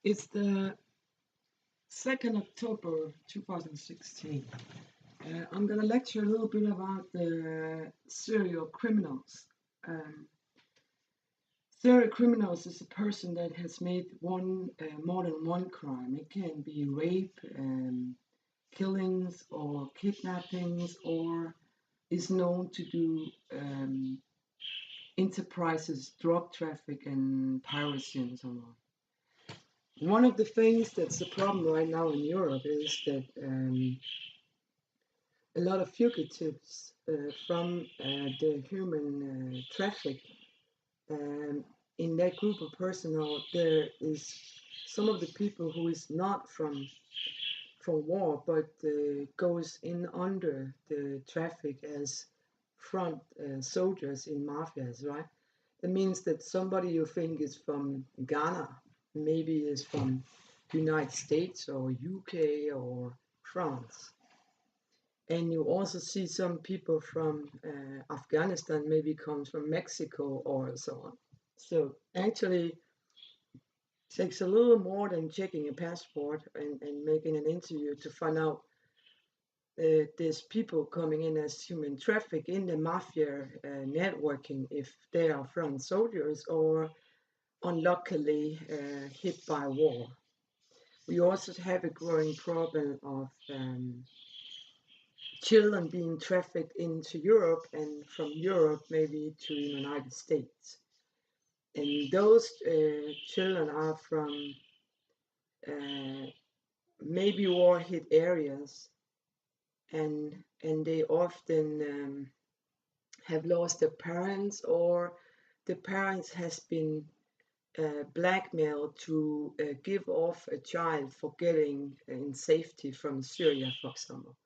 It's the 2nd October 2016. I'm going to lecture a little bit about the serial criminals. Um, Serial criminals is a person that has made more than one crime. It can be rape, killings, or kidnappings, or is known to do enterprises, drug traffic, and piracy, and so on. One of the things that's the problem right now in Europe is that a lot of fugitives from the human traffic, um, in that group of personnel, there is some of the people who is not from war, but goes in under the traffic as front soldiers in mafias, right? That means that somebody you think is from Ghana, maybe is from the United States or UK or France. And you also see some people from Afghanistan, maybe comes from Mexico or so on. So actually, it takes a little more than checking a passport and making an interview to find out there's people coming in as human traffic in the mafia networking, if they are front soldiers or unluckily hit by war. We also have a growing problem of children being trafficked into Europe and from Europe maybe to the United States. And those children are from maybe war-hit areas, and they often have lost their parents, or the parents has been blackmailed to give off a child for getting in safety from Syria, for example.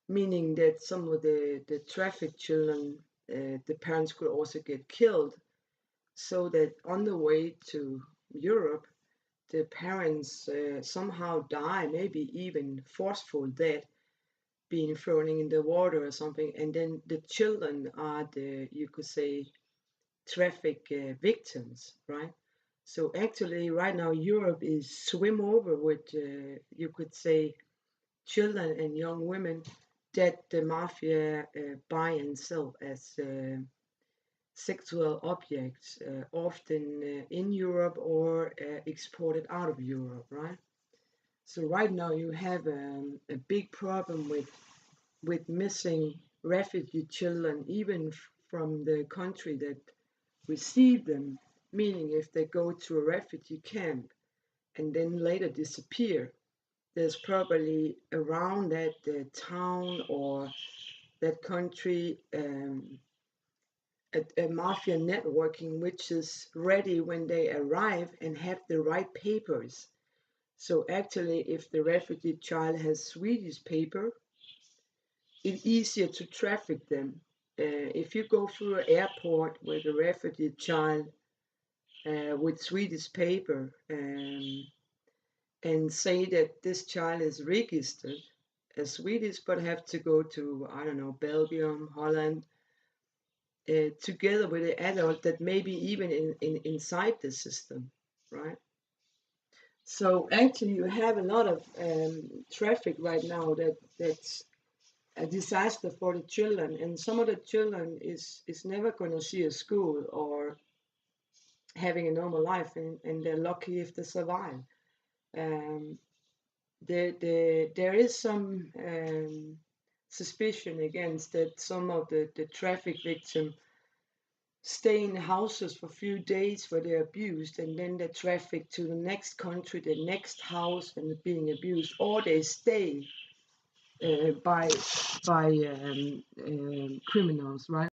Meaning that some of the trafficked children, the parents could also get killed, so that on the way to Europe, the parents somehow die, maybe even forceful death, being thrown in the water or something, and then the children are the, you could say, traffic victims, right? So actually, right now, Europe is swim over with, you could say, children and young women that the mafia buy and sell as sexual objects, often in Europe or exported out of Europe, right? So right now you have a big problem with missing refugee children, even from the country that received them, meaning if they go to a refugee camp and then later disappear, there's probably around that town or that country a mafia networking which is ready when they arrive and have the right papers. So actually, if the refugee child has Swedish paper, it's easier to traffic them. If you go through an airport with a refugee child with Swedish paper, and say that this child is registered as Swedish but have to go to, I don't know, Belgium, Holland, together with an adult that maybe even inside the system, right? So actually you have a lot of traffic right now that's a disaster for the children, and some of the children is never going to see a school or having a normal life, and they're lucky if they survive. Um, there is some suspicion against that some of the traffic victims stay in houses for a few days where they're abused, and then they're trafficked to the next country, the next house, and they're being abused, or they stay by criminals, right?